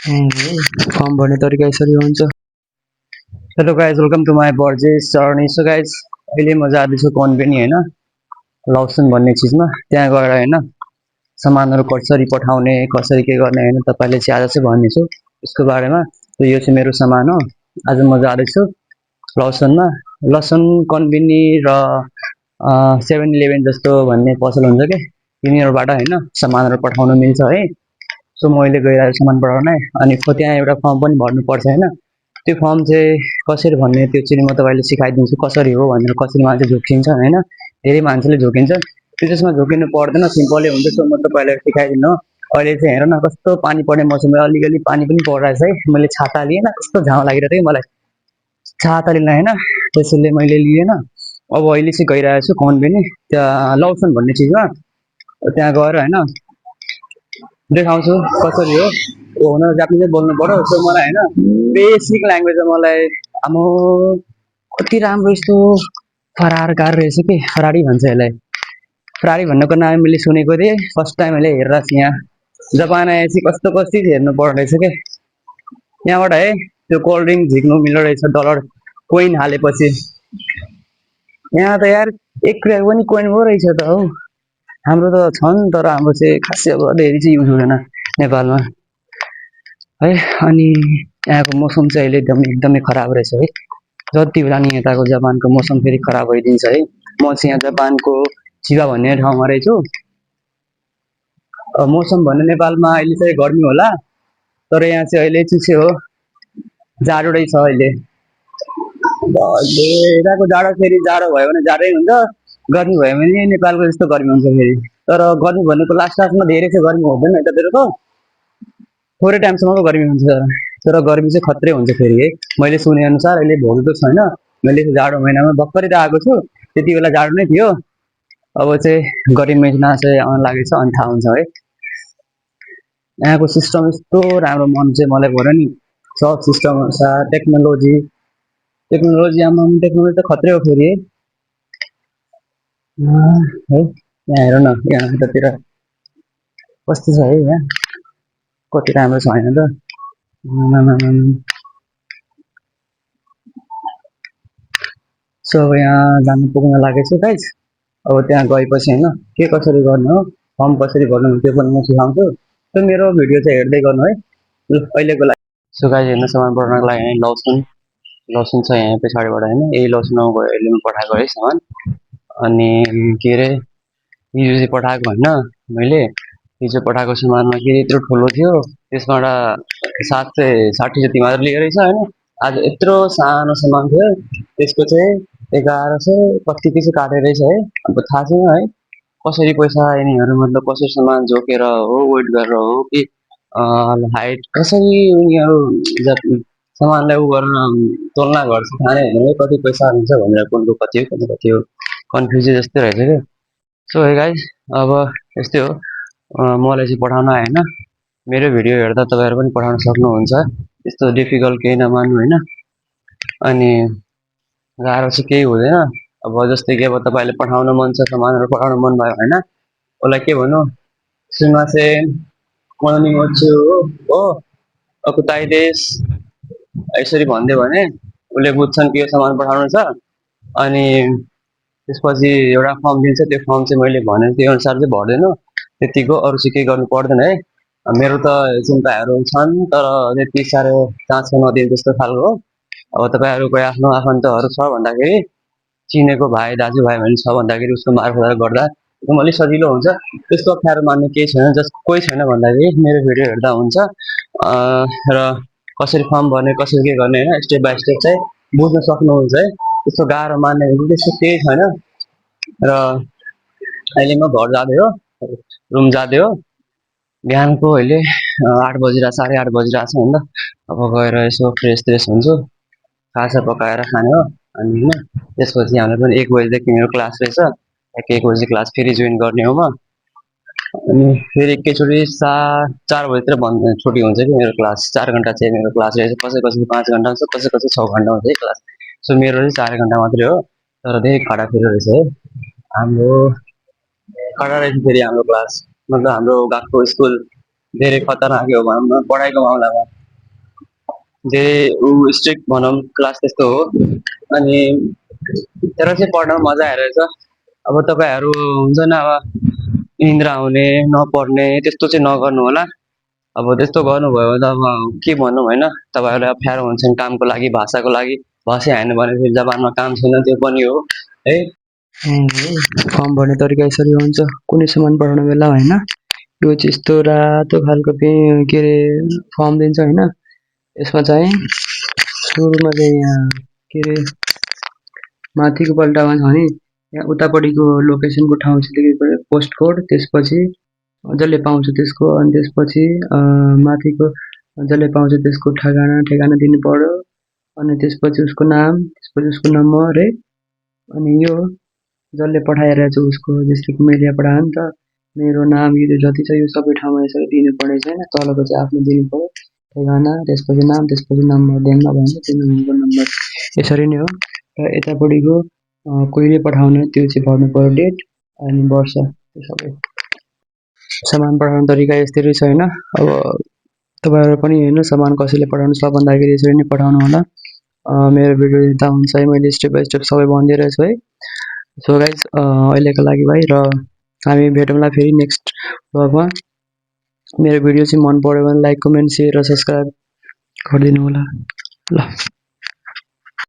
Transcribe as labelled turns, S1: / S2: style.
S1: Form भर्ने तरिका यसरी हुन्छ। Hello guys, welcome to my purchase journey. So guys, अहिले म जाँदैछु कम्पनी होइन, लसन भन्ने चिजमा। त्यहाँ गएर होइन सामानहरू कसरी पठाउने, कसरी के गर्ने होइन, तपाईँले चाहिँ आज चाहिँ भन्नेछु यसको बारेमा। यो चाहिँ मेरो सामान हो। आज म जाँदैछु लसनमा। लसन कम्पनी र 7-11 जस्तो भन्ने पसल हुन्छ कि, तिनीहरूबाट होइन सामानहरू पठाउनु मिल्छ है। सो मैले गइरहेको सामान पठाउन, अनि त्यहाँ एउटा फर्म पनि भर्नुपर्छ होइन। त्यो फर्म चाहिँ कसरी भन्ने त्यो चाहिँ म तपाईँले सिकाइदिन्छु, कसरी हो भनेर, कसरी मान्छे झुक्किन्छ होइन। धेरै मान्छेले झुक्किन्छ, त्यो त्यसमा झुक्किनु पर्दैन, सिम्पलै हुन्छ। सो म तपाईँलाई सिकाइदिनु। अहिले चाहिँ हेर न, कस्तो पानी पर्ने मौसम, अलिअलि पानी पनि परिरहेछ है। मैले छाता लिएन, कस्तो झाउँ लागिरहेको थियो मलाई, छाता लिन होइन, त्यसैले मैले लिएन। अब अहिले चाहिँ गइरहेको छु कम्पनी, त्यहाँ लसन भन्ने चिजमा। त्यहाँ गएर होइन देखाउँछु कसरी हो। हुन जापानिजै बोल्नु पर्यो। सो मलाई होइन बेसिक ल्याङ्ग्वेज मलाई आम्मो कति राम्रो यस्तो फरार कार रहेछ कि, फरारी भन्छ यसलाई। फरारी भन्नुको नाम मैले सुनेको थिएँ, फर्स्ट टाइम मैले हेरेर यहाँ जापान आएपछि कस्तो कस्तो हेर्नु पर्ने रहेछ कि। यहाँबाट है त्यो कोल्ड ड्रिङ्क झिक्नु मिल्दो रहेछ, डलर कोइन हालेपछि। यहाँ त यार 1 रुपियाँको पनि कोइन पो रहेछ त हौ। हाम्रो त छन्, तर हाम्रो चाहिँ खासै अब धेरै चाहिँ युज हुँदैन नेपालमा है। अनि यहाँको मौसम चाहिँ अहिले एकदमै खराब रहेछ है। जति बेला नि यताको जापानको मौसम फेरि खराब भइदिन्छ है। म चाहिँ यहाँ जापानको चिबा भन्ने ठाउँमा रहेछु। मौसम भन्ने नेपालमा अहिले चाहिँ गर्मी होला, तर यहाँ चाहिँ अहिले चिसो हो, जाडो रहेछ अहिले। यताको जाडो फेरि जाडो भयो भने जाडै हुन्छ, गर्मी भयो भने नेपालको जस्तो गर्मी हुन्छ फेरि। तर गर्मी भनेको लास्टमा धेरै चाहिँ गर्मी हुँदैन यतातिरको, थोरै टाइमसम्मको गर्मी हुन्छ। तर गर्मी चाहिँ खत्रै हुन्छ फेरि है। मैले सुने अनुसार अहिले भोलि छैन, मैले जाडो महिनामा भर्खरै त आएको छु, त्यति बेला जाडो नै थियो। अब चाहिँ गर्मी महिना चाहिँ आउन लागेको छ, अनि थाहा हुन्छ है। यहाँको सिस्टम यस्तो राम्रो मन चाहिँ मलाई पर्यो नि, सब सिस्टम टेक्नोलोजी आमा टेक्नोलोजी त खत्रै हो फेरि है। यहाँ हेर न, यहाँ यतातिर कस्तो छ है, यहाँ कति राम्रो छ होइन त। सो अब यहाँ जानु पुग्न लागेको छु गाइज। अब त्यहाँ गएपछि होइन के कसरी गर्नु हो, फर्म कसरी भर्नु त्यो पनि म सिकाउँछु। त्यो मेरो भिडियो चाहिँ हेर्दै गर्नु है ल अहिलेको लागि। सो गाइज हेर्नु, सामान पठाउनको लागि लसुन छ यहाँ पछाडिबाट होइन, यही लसुनमा गयो अहिले म पठाएको है सामान। अनि के अरे हिजो चाहिँ पठाएको होइन मैले, हिजो पठाएको सामानमा के यत्रो ठुलो थियो, त्यसबाट 760 जति मात्र लिएको रहेछ होइन। आज यत्रो सानो सामान थियो, त्यसको चाहिँ 1100 कति के चाहिँ काटेर रहेछ है। अब थाहा छैन है कसरी पैसा यिनीहरू, मतलब कसरी सामान जोकेर हो, वेट गरेर हो कि हाइट कसरी उनीहरू सामानलाई उ गर्न तुलना गर्छ, थाहा नै होइन कति पैसा हुन्छ भनेर, कुनको कति हो कुनको कति हो, कन्फ्युज जस्तै रहेछ क्या। सो है गाइज, अब यस्तै हो। मलाई चाहिँ पठाउन आएन, मेरो भिडियो हेर्दा तपाईँहरू पनि पठाउन सक्नुहुन्छ, त्यस्तो डिफिकल्ट केही नमान्नु होइन। अनि गाह्रो चाहिँ केही हुँदैन। अब जस्तै कि अब तपाईँले पठाउन मन छ, सामानहरू पठाउन मन भयो होइन, उसलाई के भन्नु, सुमासेन मर्निङ हो अकुताइदेश यसरी भनिदियो भने उसले बुझ्छन् कि यो सामान पठाउनु छ। अनि त्यसपछि एउटा फर्म दिन्छ, त्यो फर्म चाहिँ मैले भनेको त्यो अनुसार चाहिँ भर्दैन, त्यतिको, अरू चाहिँ केही गर्नु पर्दैन है। मेरो त चिन्ताहरू छन्, तर त्यति साह्रो चासो नदिए जस्तो खालको हो। अब तपाईँहरूको आफ्नो आफन्तहरू छ भन्दाखेरि, चिनेको भाइ दाजुभाइ भने छ भन्दाखेरि उसको मार्फत गर्दा एकदम अलिक सजिलो हुन्छ। त्यस्तो अप्ठ्यारो मान्ने केही छैन, जस्ट कोही छैन भन्दाखेरि मेरो भिडियो हेर्दा हुन्छ। र कसरी फर्म भर्ने, कसरी के गर्ने होइन, स्टेप बाई स्टेप चाहिँ बुझ्न सक्नुहुन्छ है। त्यस्तो गाह्रो मान्ने त्यस्तो केही छैन। र अहिले म घर जाँदै हो, रुम जाँदै हो। बिहानको अहिले 8 बजिरहेको, 8:30 बजिरहेको छ होइन। अब गएर यसो फ्रेस हुन्छु, खाजा पकाएर खाने हो। अनि होइन त्यसपछि हाम्रो पनि 1 बजीदेखि मेरो क्लास रहेछ, 1 बजी क्लास फेरि जोइन गर्ने हो म। अनि फेरि एकैचोटि 4 बजीतिर छुट्टी हुन्छ कि मेरो क्लास। 4 घन्टा चाहिँ मेरो क्लास रहेछ, कसै 5 घन्टा हुन्छ, कसै 6 घन्टा हुन्छ है क्लास। सो मेरो चाहिँ 4 घन्टा मात्रै हो, तर धेरै कडा फेरि रहेछ है हाम्रो, कडा रहेछ फेरि हाम्रो क्लास, मतलब हाम्रो गएको स्कुल धेरै खतरनाक हो भनौँ न पढाइको मामलामा। धेरै स्ट्रिक्ट भनौँ क्लास त्यस्तो हो। अनि तर चाहिँ पढ्न मजा आइरहेछ। अब तपाईँहरू हुन्छ नि अब निन्द्रा आउने नपढ्ने त्यस्तो चाहिँ नगर्नु होला। अब त्यस्तो गर्नुभयो भने त अब के भनौँ होइन, तपाईँहरूलाई अप्ठ्यारो हुन्छ कामको लागि, भाषाको लागि। भाषै हाल्नु भने फेरि जमानमा काम छैन, त्यो पनि हो है। फर्म भर्ने तरिका यसरी हुन्छ। कुनै सामान पठाउने बेला होइन, यो चाहिँ यस्तो रातो खालको के अरे फर्म दिन्छ होइन। यसमा चाहिँ सुरुमा चाहिँ यहाँ के अरे माथिको पल्टामा छ नि, यहाँ उतापट्टिको लोकेसनको ठाउँ चाहिँ लेखेको पऱ्यो, पोस्ट कोड। त्यसपछि जसले पाउँछ त्यसको, अनि त्यसपछि माथिको जसले पाउँछ त्यसको ठेगाना दिनु पर्यो। अनि त्यसपछि उसको नाम, त्यसपछि उसको नम्बर है। अनि यो जसले पठाइरहेको छ उसको, जस्तै कि मैले यहाँ पठाएँ नि त, मेरो नाम यो जति छ यो सबै ठाउँमा यसरी दिनुपर्ने छैन, तलको चाहिँ आफ्नो दिनु पर्यो ठेगाना, त्यसपछि नाम, त्यसपछि नम्बर ध्यानमा भयो त्यो नम्बरको नम्बर। यसरी नै हो। र यतापट्टिको कोहीले पठाउने त्यो चाहिँ भर्नु पर्यो डेट अनि वर्ष, त्यो सबै। सामान पठाउने तरिका यस्तरी छ होइन। अब तपाईँहरू पनि होइन सामान कसैले पठाउनु छ भन्दाखेरि यसरी नै पठाउनु होला। मेरो भिडियो हेर्दा हुन्छ है, मैले स्टेप बाई स्टेप सबै भनिदिइरहेछु है। सो गाइज अहिलेको लागि भाइ, र हामी भेटौँला फेरि नेक्स्ट भ्लगमा। मेरो भिडियो चाहिँ मन पऱ्यो भने लाइक, कमेन्ट, सेयर र सब्सक्राइब गरिदिनु होला ल।